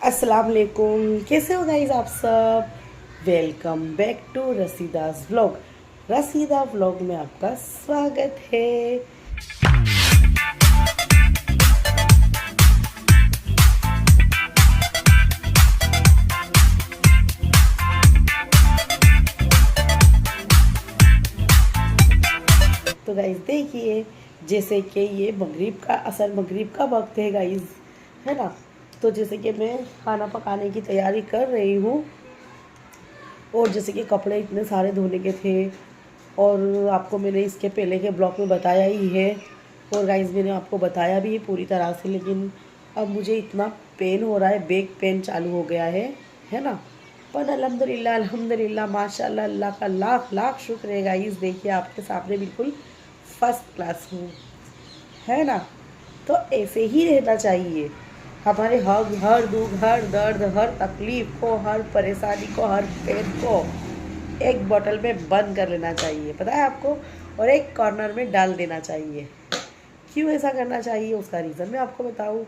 अस्सलाम वालेकुम। कैसे हो गाइस आप सब? Welcome back to Rashida's vlog. Rashida vlog में आपका स्वागत है। तो गाइस देखिए, जैसे कि ये मगरिब का वक्त है गाइस, है ना। तो जैसे कि मैं खाना पकाने की तैयारी कर रही हूँ, और जैसे कि कपड़े इतने सारे धोने के थे, और आपको मैंने इसके पहले के ब्लॉग में बताया ही है, और गाइस मैंने आपको बताया भी है पूरी तरह से। लेकिन अब मुझे इतना पेन हो रहा है, बैक पेन चालू हो गया है ना। पर अल्हम्दुलिल्लाह अल्हम्दुलिल्लाह माशाल्लाह, अल्लाह का लाख लाख शुक्र है गाइस। देखिए आपके सामने बिल्कुल फर्स्ट क्लास हूँ, है ना। तो ऐसे ही रहना चाहिए। हमारे हर दुख, हर दर्द, हर तकलीफ को, हर परेशानी को, हर पेन को एक बोतल में बंद कर लेना चाहिए, पता है आपको, और एक कॉर्नर में डाल देना चाहिए। क्यों ऐसा करना चाहिए, उसका रीज़न मैं आपको बताऊँ।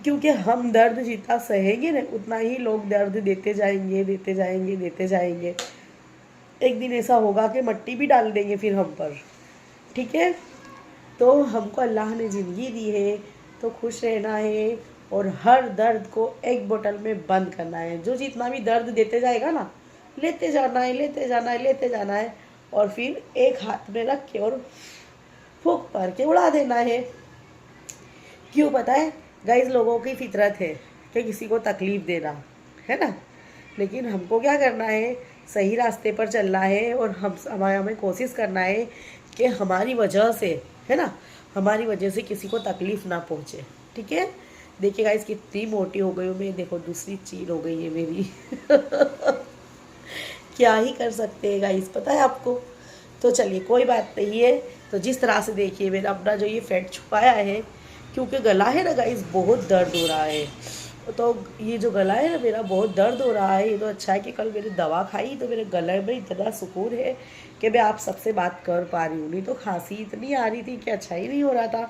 क्योंकि हम दर्द जितना सहेंगे ना, उतना ही लोग दर्द देते जाएंगे, देते जाएंगे, देते जाएंगे। एक दिन ऐसा होगा कि मट्टी भी डाल देंगे फिर हम पर, ठीक है। तो हमको अल्लाह ने ज़िंदगी दी है, तो खुश रहना है, और हर दर्द को एक बोतल में बंद करना है। जो जितना भी दर्द देते जाएगा ना, लेते जाना है, लेते जाना है, लेते जाना है, और फिर एक हाथ में रख के और फूंक मार के उड़ा देना है। क्यों पता है गाइस, लोगों की फितरत है कि किसी को तकलीफ़ देना, है ना। लेकिन हमको क्या करना है, सही रास्ते पर चलना है, और हमें कोशिश करना है कि हमारी वजह से, है ना, हमारी वजह से किसी को तकलीफ़ ना पहुँचे, ठीक है। देखिए गाइस कितनी मोटी हो गई हूँ मैं, देखो दूसरी चीर हो गई है मेरी। क्या ही कर सकते हैं गाइस, पता है आपको। तो चलिए कोई बात नहीं है। तो जिस तरह से देखिए मैंने अपना जो ये फैट छुपाया है, क्योंकि गला है ना गाइस, बहुत दर्द हो रहा है। तो ये जो गला है ना मेरा, बहुत दर्द हो रहा है। ये तो अच्छा है कि कल मैंने दवा खाई, तो मेरे गले में इतना सुकून है कि मैं आप सबसे बात कर पा रही हूँ। नहीं तो खांसी इतनी आ रही थी कि अच्छा ही नहीं हो रहा था।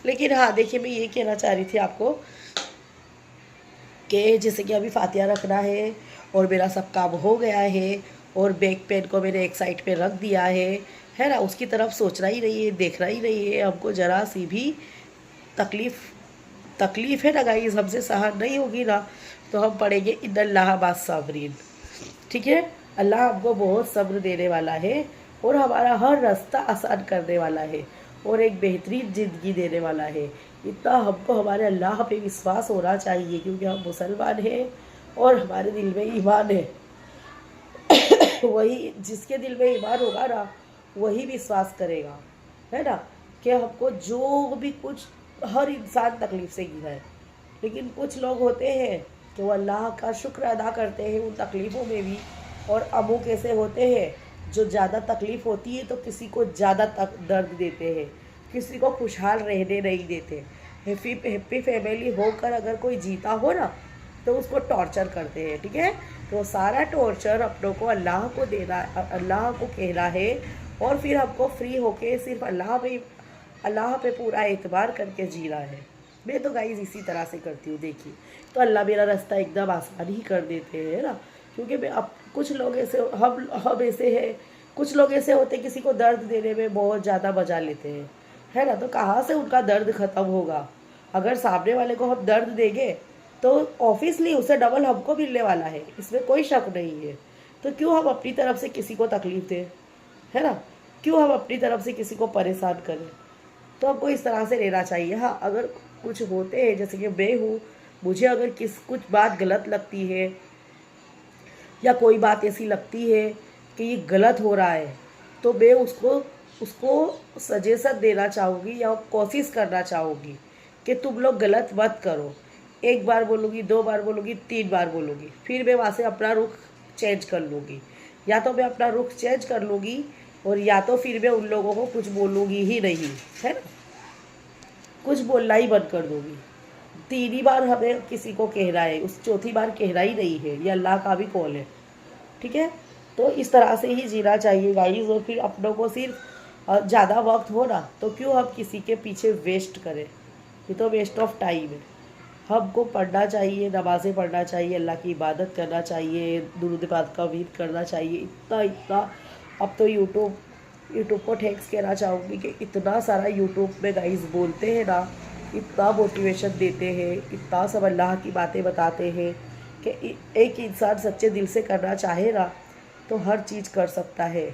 लेकिन हाँ देखिए, मैं ये कहना चाह रही थी आपको कि जैसे कि अभी फातिहा रखना है, और मेरा सब काम हो गया है, और बैक पेन को मैंने एक साइड पे रख दिया है ना। उसकी तरफ सोचना ही नहीं है, देखना ही नहीं है। हमको ज़रा सी भी तकलीफ़ है ना गाइस, हमसे सहन नहीं होगी ना, तो हम पढ़ेंगे इन्नल्लाह माअस साबिरीन, ठीक है। अल्लाह हमको बहुत सब्र देने वाला है, और हमारा हर रास्ता आसान करने वाला है, और एक बेहतरीन ज़िंदगी देने वाला है। इतना हमको हमारे अल्लाह पे विश्वास होना चाहिए, क्योंकि हम मुसलमान हैं और हमारे दिल में ईमान है। वही जिसके दिल में ईमान होगा ना, वही विश्वास करेगा, है ना, कि हमको जो भी कुछ, हर इंसान तकलीफ़ से घिरा है। लेकिन कुछ लोग होते हैं कि वो अल्लाह का शुक्र अदा करते हैं उन तकलीफ़ों में भी। और अमुक ऐसे होते हैं जो ज़्यादा तकलीफ़ होती है तो किसी को ज़्यादा दर्द देते हैं, किसी को खुशहाल रहने नहीं देते। हैप्पी फैमिली होकर अगर कोई जीता हो ना, तो उसको टॉर्चर करते हैं, ठीक है। तो सारा टॉर्चर अपनों को अल्लाह को देना, अल्लाह को कहना है, और फिर हमको फ्री होके सिर्फ अल्लाह पे पूरा एतबार करके जीना है। मैं तो गाइस इसी तरह से करती हूँ। देखिए, तो अल्लाह मेरा रास्ता एकदम आसान ही कर देते हैं ना। क्योंकि मैं अब कुछ लोग ऐसे, हम ऐसे हैं, कुछ लोग ऐसे होते किसी को दर्द देने में बहुत ज़्यादा मजा लेते हैं, है ना। तो कहाँ से उनका दर्द ख़त्म होगा। अगर सामने वाले को हम दर्द देंगे तो ऑब्वियसली उसे डबल हमको मिलने वाला है, इसमें कोई शक नहीं है। तो क्यों हम अपनी तरफ से किसी को तकलीफ़ दें, है ना। क्यों हम अपनी तरफ से किसी को परेशान करें। तो हमको इस तरह से रहना चाहिए। हाँ, अगर कुछ होते हैं, जैसे कि मैं हूँ, मुझे अगर कुछ बात गलत लगती है, या कोई बात ऐसी लगती है कि ये गलत हो रहा है, तो मैं उसको सजेशन देना चाहूँगी, या कोशिश करना चाहूँगी कि तुम लोग गलत मत करो। एक बार बोलूँगी, दो बार बोलूँगी, तीन बार बोलूँगी, फिर मैं वहाँ से अपना रुख चेंज कर लूँगी। या तो मैं अपना रुख चेंज कर लूँगी, और या तो फिर मैं उन लोगों को कुछ बोलूँगी ही नहीं, है ना। कुछ बोलना ही बंद कर दूँगी। तीन ही बार हमें किसी को कहना है, उस चौथी बार कहना ही नहीं है। ये अल्लाह का भी कॉल है, ठीक है। तो इस तरह से ही जीना चाहिए गाइस। और फिर अपनों को सिर्फ ज़्यादा वक्त हो ना, तो क्यों हम किसी के पीछे वेस्ट करें। ये तो वेस्ट ऑफ टाइम है, हमको पढ़ना चाहिए, नमाज़ें पढ़ना चाहिए, अल्लाह की इबादत करना चाहिए, दुरूद पाक का वीद करना चाहिए। इतना इतना अब तो यूट्यूब को थैंक्स कहना चाहूँगी कि इतना सारा यूट्यूब में गाइस बोलते हैं ना, इतना मोटिवेशन देते हैं, इतना सब अल्लाह की बातें बताते हैं कि एक इंसान सच्चे दिल से करना चाहे ना तो हर चीज़ कर सकता है।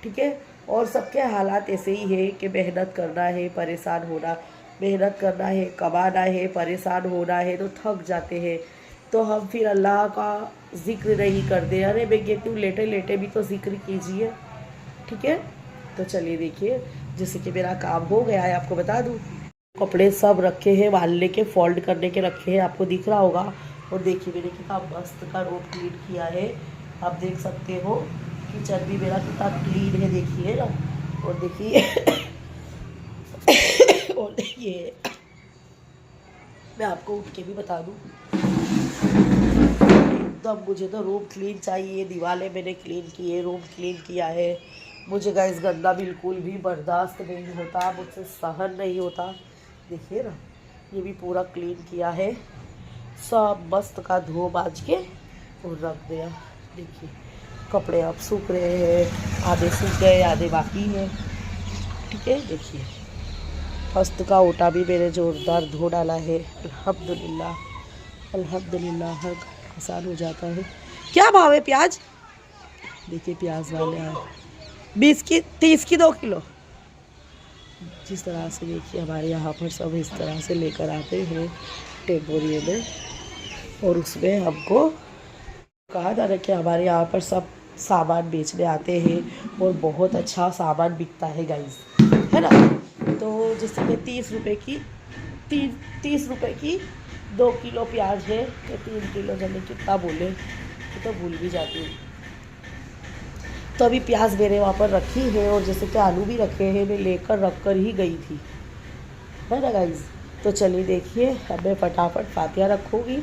ठीक है, और सबके हालात ऐसे ही है कि मेहनत करना है, परेशान होना, मेहनत करना है, कमाना है, परेशान होना है तो थक जाते हैं। तो हम फिर अल्लाह का ज़िक्र नहीं करते। अरे मैं कहती हूँ लेटे लेटे भी तो ज़िक्र कीजिए। ठीक है, तो चलिए देखिए, जैसे कि मेरा काम हो गया है, आपको बता दूँ कपड़े सब रखे हैं, वालने के फोल्ड करने के रखे हैं, आपको दिख रहा होगा। और देखिए मैंने कितना मस्त का रूम क्लीन किया है, आप देख सकते हो। किचन भी मेरा कितना क्लीन है, देखिए ना। और देखिए और देखिए मैं आपको उठ के भी बता दूँ, एकदम मुझे तो रूम क्लीन चाहिए। दीवारें मैंने क्लीन की है, रूम क्लीन किया है। मुझे गाइस गंदा बिल्कुल भी बर्दाश्त नहीं होता, मुझसे सहन नहीं होता। देखिए ना, ये भी पूरा क्लीन किया है, सब मस्त का धो बाज के और रख दिया। देखिए कपड़े अब सूख रहे हैं, आधे सूख गए, आधे बाकी है। ठीक है, देखिए मस्त का ओटा भी मैंने जोरदार धो डाला है। अल्हम्दुलिल्लाह अल्हम्दुलिल्लाह, हर आसान हो जाता है। क्या भाव है प्याज? देखिए प्याज वाले आए 20 की 30 की 2 किलो। जिस तरह से देखिए हमारे यहाँ पर सब इस तरह से लेकर आते हैं टेम्पोरिये में, और उसमें हमको कहा जा रहा है कि हमारे यहाँ पर सब सामान बेचने आते हैं और बहुत अच्छा सामान बिकता है गाइस, है ना। तो जैसे कि 30 रुपए की 2 किलो प्याज है, या 3 किलो, जब कितना बोले तो भूल भी जाती हूँ। तो अभी प्याज मेरे वहाँ पर रखी है, और जैसे कि आलू भी रखे हैं, मैं लेकर रख कर ही गई थी, है ना गाइस। तो चलिए देखिए, अब मैं फटाफट फातिया रखूँगी,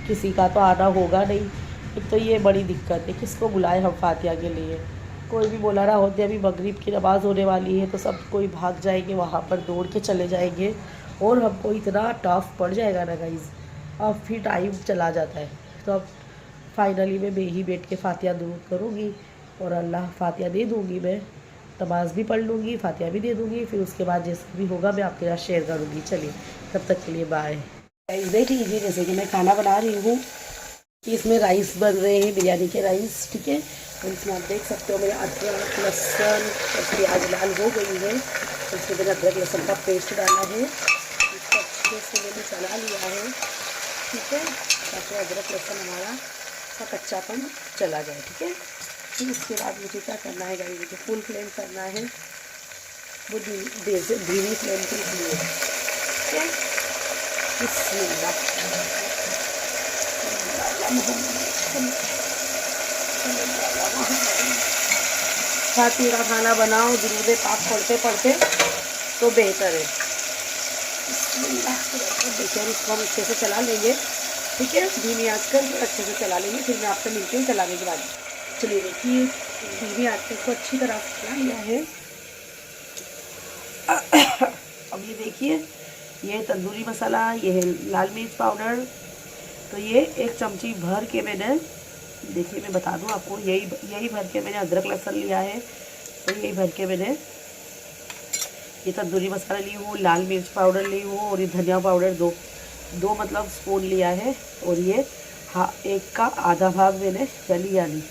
किसी का तो आना होगा नहीं। एक तो ये बड़ी दिक्कत है, किसको बुलाए हम फातिया के लिए। कोई भी बोला रहा होते अभी मगरिब की नमाज़ होने वाली है तो सब कोई भाग जाएंगे, वहाँ पर दौड़ के चले जाएंगे, और हमको इतना टफ पड़ जाएगा ना गाइस, अब फिर टाइम चला जाता है। तो अब फाइनली मैं ही बैठ के फातिया दुरूद करूँगी, और अल्लाह फातिया दे दूँगी, मैं नमाज़ भी पढ़ लूँगी, फातिया भी दे दूँगी, फिर उसके बाद जैसे भी होगा मैं आपके साथ शेयर करूँगी। चलिए तब तक के लिए बाय। देख लीजिए, जैसे कि मैं खाना बना रही हूँ कि इसमें राइस बन रहे हैं, बिरयानी के राइस। ठीक है, और इसमें आप देख सकते हो मेरे अदरक लहसुन और प्याज लाल हो गई है, तो इसमें मैंने अदरक लहसुन का पेस्ट डाला है, इसको अच्छे से मैंने चला लिया है। ठीक है, ताकि अदरक लहसुन हमारा का कच्चापन चला जाए। ठीक है, फिर उसके बाद मुझे क्या करना है गाइस, मुझे फुल फ्लेम करना है, वो धीमी फ्लेम के लिए। ठीक है, फातिया का खाना बनाओ दुरूद पाक पढ़ते पढ़ते तो बेहतर है। देखिए इसको हम अच्छे से चला लेंगे। ठीक है, धीमी आंच कर अच्छे से चला लेंगे, फिर मैं आपसे मिलती हूँ चलाने के बाद। चलिए देखिए, धीमी आंच पे इसको अच्छी तरह से चला लिया है। अब ये देखिए, ये तंदूरी मसाला, ये है लाल मिर्च पाउडर, तो ये 1 चमची भर के मैंने, देखिए मैं बता दूं आपको, यही भर के मैंने अदरक लहसुन लिया है, तो यही भर के मैंने ये तंदूरी मसाला ली हूँ, लाल मिर्च पाउडर ली हूँ, और ये धनिया पाउडर दो मतलब स्पून लिया है, और ये एक का आधा भाग मैंने लिया नहीं,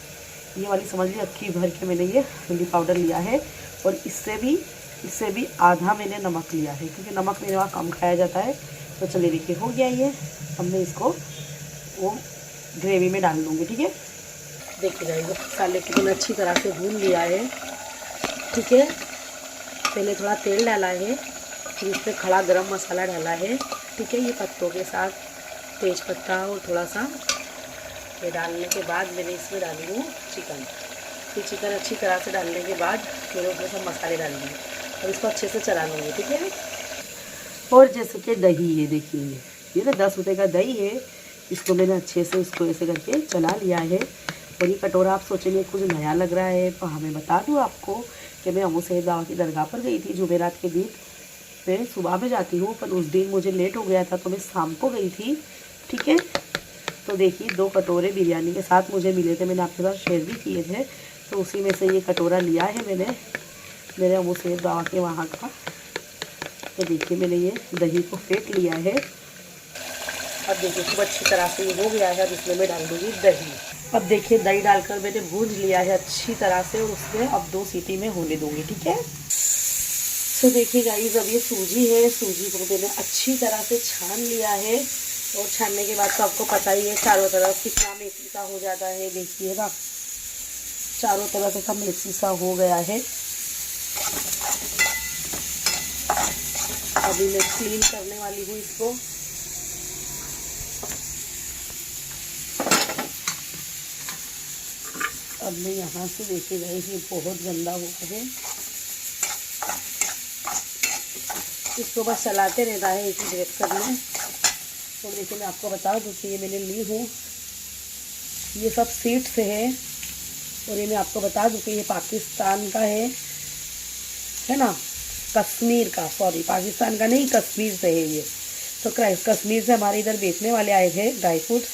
ये वाली समझ ली अक्खी भर के मैंने ये हल्दी पाउडर लिया है, और इससे भी आधा मैंने नमक लिया है, क्योंकि नमक मेरे वहाँ कम खाया जाता है। तो चलिए देखिए हो गया ये, अब मैं इसको वो ग्रेवी में डाल लूँगी। ठीक है, देखिए जाइए मसाले को मैंने अच्छी तरह से भून लिया है। ठीक है, पहले थोड़ा तेल डाला है, फिर इसमें खड़ा गरम मसाला डाला है। ठीक है, ये पत्तों के साथ तेज पत्ता और थोड़ा सा ये डालने के बाद मैंने इसमें डाली हूँ चिकन। फिर चिकन अच्छी तरह से डालने के बाद मैंने उसमें सब मसाले डाल दिए, और इसको अच्छे से चला लूँगी। ठीक है, और जैसे कि दही है, देखिए ये ना 10 रुपये का दही है, इसको मैंने अच्छे से इसको ऐसे करके चला लिया है। और ये कटोरा आप सोचेंगे कुछ नया लग रहा है, तो हमें बता दूँ आपको कि मैं अबू सईद बाबा की दरगाह पर गई थी जुमेरात के दिन, मैं सुबह में जाती हूँ, पर उस दिन मुझे लेट हो गया था तो मैं शाम को गई थी। ठीक है, तो देखिए 2 कटोरे बिरयानी के साथ मुझे मिले थे, मैंने आपके साथ शेयर भी किए थे। तो उसी में से ये कटोरा लिया है मैंने, मेरे अबू सैयद बाबा के वहाँ का। तो देखिए मैंने ये दही को फेंट लिया है। अब देखिए खूब अच्छी तरह से ये हो गया है। अब इसमें मैं डाल दूँगी दही। अब देखिए दही डालकर मैंने भून लिया है अच्छी तरह से, और उसमें अब 2 सीटी में होने दूँगी। ठीक है, तो देखिए गाइस अब ये सूजी है, सूजी को मैंने अच्छी तरह से छान लिया है। और छानने के बाद तो आपको पता ही है चारों तरफ कितना मेथी सा हो जाता है। देखिए ना, चारों तरफ से सब मेथी सा हो गया है। अभी मैं क्लीन करने वाली हूँ इसको। अब मैं यहाँ से देखिए गाइस ये बहुत गंदा हुआ है, इसको बस चलाते रहना है एक ही डायरेक्शन में। तो देखिए मैं आपको बता दूँ कि ये मैंने ली हूँ, ये सब सीड्स है। और ये मैं आपको बता दूँ कि ये पाकिस्तान का है ना, कश्मीर का, सॉरी पाकिस्तान का नहीं, कश्मीर से है ये। तो कश्मीर से हमारे इधर बेचने वाले आए थे ड्राई फ्रूट्स।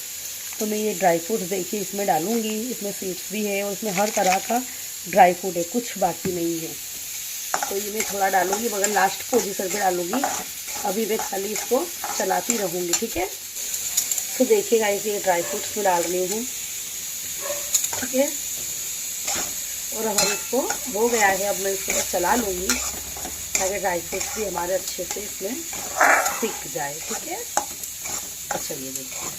तो मैं ये ड्राई फ्रूट्स देखिए इसमें डालूँगी। इसमें सीड्स भी है और इसमें हर तरह का ड्राई फ्रूट है, कुछ बाकी नहीं है। तो ये मैं थोड़ा डालूँगी, मगर लास्ट पोजीशन पे डालूँगी। अभी मैं खाली इसको चलाती रहूँगी। ठीक है, तो देखिएगा ये ड्राई फ्रूट्स में डाल रही हूँ। ठीक है, और अब इसको हो गया है। अब मैं इसको बस चला लूँगी ताकि ड्राई फ्रूट्स भी हमारे अच्छे से इसमें सीख जाए। ठीक है, अच्छा ये देखिए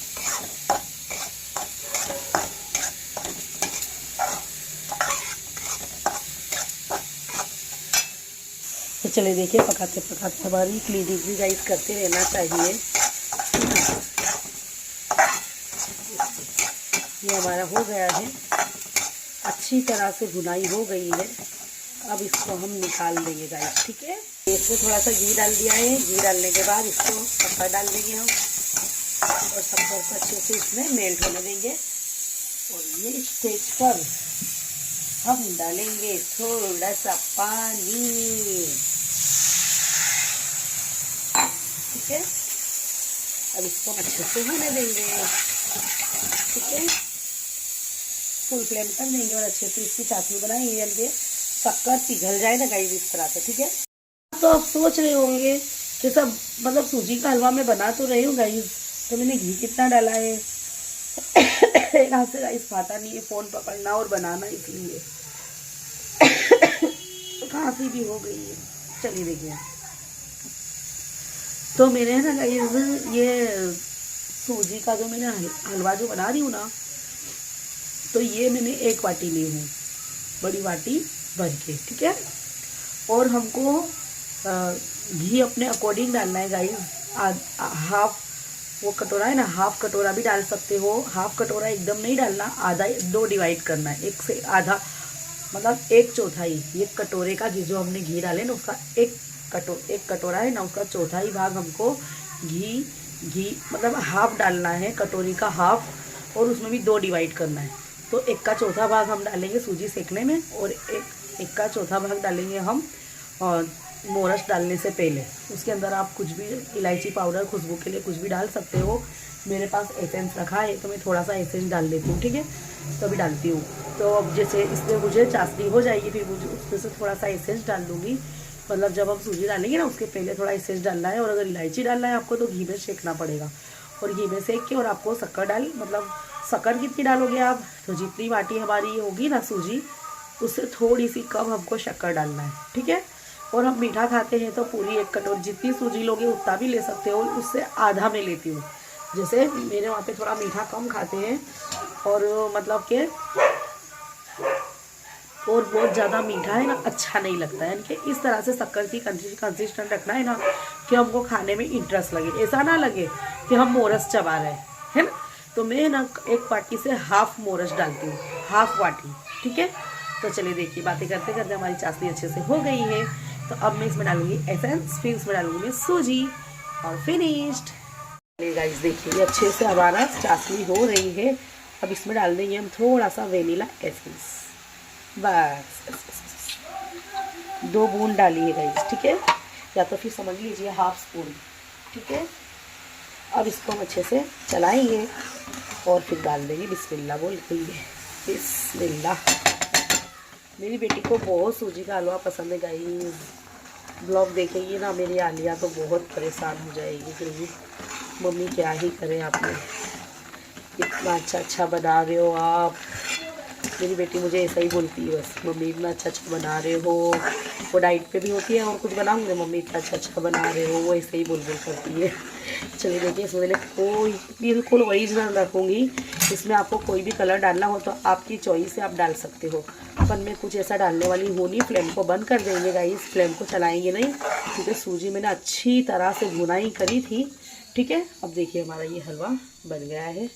तो चलिए देखिए पकाते पकाते हमारी क्लीनिंग भी गाइस करते रहना चाहिए। ये हमारा हो गया है, अच्छी तरह से भुनाई हो गई है। अब इसको हम निकाल देंगे गाइस। ठीक है, इसमें थोड़ा सा घी डाल दिया है। घी डालने के बाद इसको शक्कर डाल देंगे हम, और शक्कर को अच्छे से इसमें मेल्ट होने देंगे। और ये स्टेज पर हम डालेंगे थोड़ा सा पानी। ठीक है, अब इसको अच्छे से होने देंगे। ठीक है, फुल फ्लेम कर देंगे और अच्छे से इसकी चाशनी बनाएंगे जल्दी शक्कर पिघल जाए ना गाइस इस तरह से। ठीक है, तो आप सोच रहे होंगे कि सब मतलब सूजी का हलवा मैं बना तो रही हूँ गाइस, तो मैंने घी कितना डाला है। एक हाथ से गाइस खाता नहीं है फ़ोन पकड़ना और बनाना, इसलिए खांसी भी हो गई है। चलिए देखिए, तो मैंने ना गाइस ये सूजी का जो मैंने हलवा जो बना रही हूँ ना, तो ये मैंने 1 वाटी ली हूँ, बड़ी वाटी भर के। ठीक है, और हमको घी अपने अकॉर्डिंग डालना है गाइस। हाफ वो कटोरा है ना, हाफ कटोरा भी डाल सकते हो। हाफ कटोरा एकदम नहीं डालना, आधा 2 डिवाइड करना है, 1 से आधा मतलब 1/4। ये कटोरे का जो हमने घी डाले ना उसका 1 कटोरा है ना, उसका चौथाई भाग हमको घी मतलब हाफ डालना है, कटोरी का हाफ, और उसमें भी 2 डिवाइड करना है। तो 1 का चौथा भाग हम डालेंगे सूजी सेकने में, और एक का चौथा भाग डालेंगे हम मोरस डालने से पहले। उसके अंदर आप कुछ भी इलायची पाउडर खुशबू के लिए कुछ भी डाल सकते हो। मेरे पास एसेंस रखा है तो मैं थोड़ा सा एसेंस डाल लेती हूँ। ठीक है, तो अभी डालती हूँ। तो अब जैसे इसमें मुझे चाशनी हो जाएगी, फिर मुझे उसमें से थोड़ा सा एसेंस डाल दूँगी। मतलब जब हम सूजी डालेंगे ना उसके पहले थोड़ा एसेंस डालना है, और अगर इलायची डालना है आपको तो घी में सेकना पड़ेगा। और घी में सेक के और आपको शक्कर मतलब शक्कर कितनी डालोगे आप, तो जितनी वाटी हमारी होगी ना सूजी उससे थोड़ी सी कम हमको शक्कर डालना है। ठीक है, और हम मीठा खाते हैं तो पूरी 1 कटोरी जितनी सूजी लोगे उतना भी ले सकते हो, उससे आधा मैं लेती हूँ। जैसे मेरे वहाँ पे थोड़ा मीठा कम खाते हैं, और मतलब कि और बहुत ज़्यादा मीठा है ना अच्छा नहीं लगता है। यानी कि इस तरह से शक्कर की कंसिस्टेंट रखना है ना कि हमको खाने में इंटरेस्ट लगे, ऐसा ना लगे कि हम मोरस चबा रहे हैं, है ना। तो मैं ना 1 वाटी से हाफ मोरस डालती हूँ, हाफ वाटी। ठीक है, तो चलिए देखिए बातें करते करते हमारी चाशनी अच्छे से हो गई है। तो अब मैं इसमें डालूंगी एसेंस, फिर इसमें डालूंगी मैं सूजी, और फिनिश्ड। चलिए गाइस देखिए ये अच्छे से हमारा चाशनी हो रही है। अब इसमें डाल देंगे हम थोड़ा सा वेनिला एसेंस, बस 2 बूंद डालिए गाइस। ठीक है, या तो फिर समझ लीजिए हाफ स्पून। ठीक है, अब इसको हम अच्छे से चलाएंगे और फिर डाल देंगे बिस्मिल्लाह बोल के। बिस्मिल्लाह। मेरी बेटी को बहुत सूजी का हलवा पसंद है गाइस। ब्लॉग देखेंगी ना मेरी आलिया तो बहुत परेशान हो जाएगी कि मम्मी क्या ही करें, आपने इतना अच्छा बना रहे हो आप। मेरी बेटी मुझे ऐसा ही बोलती है बस, मम्मी इतना अच्छा बना रहे हो। वो डाइट पे भी होती है और कुछ बनाऊंगे मम्मी इतना अच्छा बना रहे हो, वो ऐसे ही बोल करती है। चलिए देखिए, इसमें मैंने कोई बिल्कुल ओरिजिनल रखूँगी। इसमें आपको कोई भी कलर डालना हो तो आपकी चॉइस से आप डाल सकते हो, पर मैं कुछ ऐसा डालने वाली हूँ नहीं। फ्लेम को बंद कर देंगे गाइस, फ्लेम को चलाएंगे नहीं, क्योंकि सूजी मैंने अच्छी तरह से भुनाई करी थी। ठीक है, अब देखिए हमारा ये हलवा बन गया है।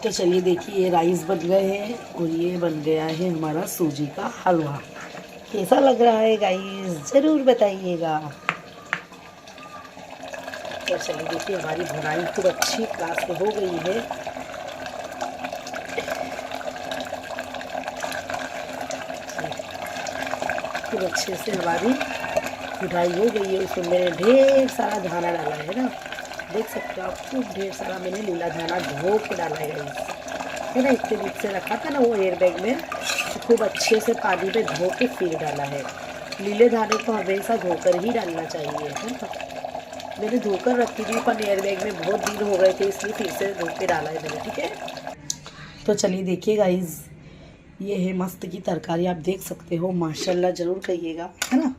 तो चलिए देखिए, ये राइस बन गए हैं और ये बन गया है हमारा सूजी का हलवा। कैसा लग रहा है गाइस, ज़रूर बताइएगा। तो चलिए देखिए, हमारी भुनाई खूब अच्छी क्लास में हो गई है। खूब अच्छे से हमारी भुनाई हो गई है। उसमें मैंने ढेर सारा धाना डाला है ना, देख सकते हो आप, खूब ढेर सारा मैंने लीला धाना धो के डाला है ना। इतने दिन से रखा था ना वो एयर बैग में, तो खूब अच्छे से पानी में धो के फिर डाला है। लीले धाने को हमेशा धोकर ही डालना चाहिए, है ना। मैंने धोकर रखी थी पर एयर बैग में बहुत दिन हो गए थे, इसलिए फिर से धो के डाला है मैंने। ठीक है, तो चलिए देखिए गाइस, ये है मस्त की तरकारी, आप देख सकते हो, माशाल्लाह ज़रूर कहिएगा, है ना।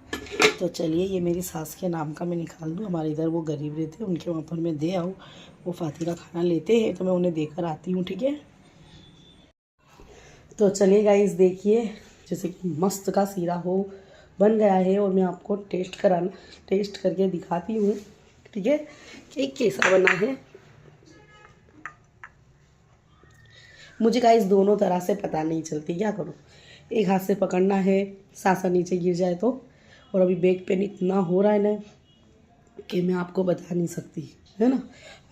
तो चलिए, ये मेरी सास के नाम का मैं निकाल दूँ। हमारे इधर वो गरीब रहते हैं, उनके वहाँ पर मैं दे आऊँ। वो फाती का खाना लेते हैं तो मैं उन्हें देकर आती हूँ। ठीक है, तो चलिए गाइस देखिए, जैसे कि मस्त का सीरा हो बन गया है और मैं आपको टेस्ट करके दिखाती हूँ। ठीक है, कि कैसा बना है। मुझे गाइस दोनों तरह से पता नहीं चलती, क्या करूँ। एक हाथ से पकड़ना है, सासा नीचे गिर जाए तो, और अभी बैक पेन इतना हो रहा है ना कि मैं आपको बता नहीं सकती, है ना।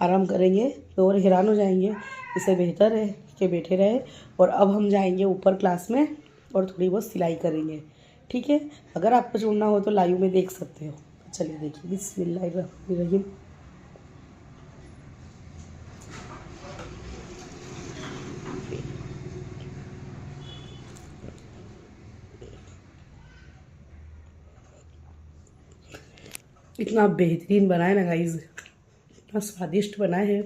आराम करेंगे तो और हैरान हो जाएंगे। इससे बेहतर है कि बैठे रहे। और अब हम जाएंगे ऊपर क्लास में और थोड़ी बहुत सिलाई करेंगे। ठीक है, अगर आपको जुड़ना हो तो लाइव में देख सकते हो। तो चलिए देखिए, बिस्मिल्लाहिर्रहमानिर्रहीम। इतना बेहतरीन बना है ना गाइस, इतना स्वादिष्ट बना है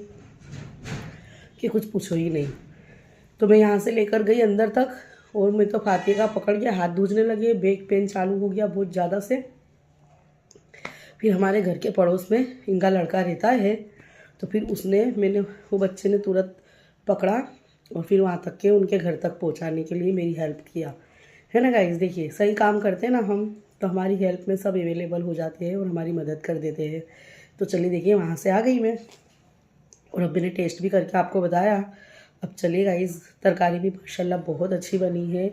कि कुछ पूछो ही नहीं। तो मैं यहाँ से लेकर गई अंदर तक और मैं तो फातिहा का पकड़ के हाथ धूजने लगे, बैक पेन चालू हो गया बहुत ज़्यादा से। फिर हमारे घर के पड़ोस में इनका लड़का रहता है, तो फिर मैंने वो बच्चे ने तुरंत पकड़ा और फिर वहाँ तक के उनके घर तक पहुँचाने के लिए मेरी हेल्प किया, है ना गाइस। देखिए, सही काम करते हैं ना हम, तो हमारी हेल्प में सब अवेलेबल हो जाते हैं और हमारी मदद कर देते हैं। तो चलिए देखिए, वहाँ से आ गई मैं और अब मैंने टेस्ट भी करके आपको बताया। अब चलिए गाइस, तरकारी भी माशाल्लाह बहुत अच्छी बनी है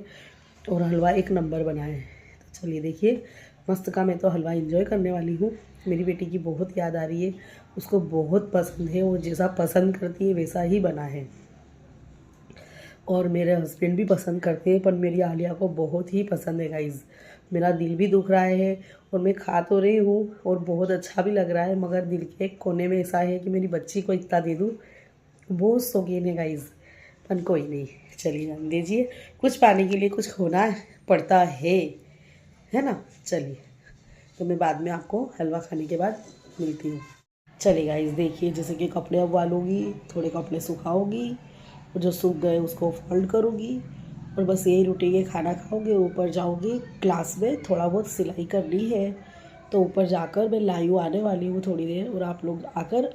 और हलवा एक नंबर बना है। तो चलिए देखिए, मस्त का मैं तो हलवा एंजॉय करने वाली हूँ। मेरी बेटी की बहुत याद आ रही है, उसको बहुत पसंद है, वो जैसा पसंद करती है वैसा ही बना है। और मेरे हस्बैंड भी पसंद करते हैं, पर मेरी आलिया को बहुत ही पसंद है गाइस। मेरा दिल भी दुख रहा है और मैं खा तो रही हूँ और बहुत अच्छा भी लग रहा है, मगर दिल के एक कोने में ऐसा है कि मेरी बच्ची को इतना दे दूँ। बहुत शौकीन है गाइस, पर कोई नहीं, चलिए जान दीजिए, कुछ पाने के लिए कुछ खोना पड़ता है ना। चलिए, तो मैं बाद में आपको हलवा खाने के बाद मिलती हूँ। चलिए गाइस देखिए, जैसे कि कपड़े उबालूँगी, थोड़े कपड़े सुखाऊँगी और जो सूख गए उसको फोल्ड करूँगी और बस यही रूटीन है। खाना खाओगे, ऊपर जाओगी क्लास में, थोड़ा बहुत सिलाई करनी है तो ऊपर जाकर मैं लाइव आने वाली हूँ थोड़ी देर, और आप लोग आकर,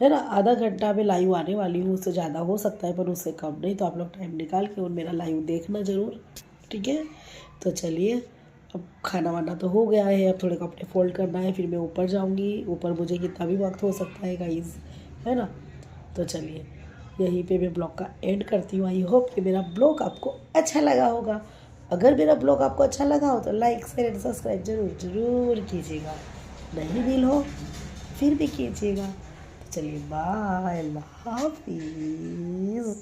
है ना, आधा घंटा में लाइव आने वाली हूँ। उससे ज़्यादा हो सकता है पर उससे कम नहीं, तो आप लोग टाइम निकाल के और मेरा लाइव देखना ज़रूर। ठीक है, तो चलिए, अब खाना वाना तो हो गया है, अब थोड़े कपड़े फोल्ड करना है, फिर मैं ऊपर जाऊँगी। ऊपर मुझे कितना भी वक्त हो सकता है गाइस, है ना। तो चलिए, यहीं पे मैं ब्लॉग का एंड करती हूँ। आई होप कि मेरा ब्लॉग आपको अच्छा लगा होगा। अगर मेरा ब्लॉग आपको अच्छा लगा हो तो लाइक शेयर एंड सब्सक्राइब ज़रूर कीजिएगा। नहीं दिल हो फिर भी कीजिएगा। तो चलिए, बाय, अल्लाह हाफिज़।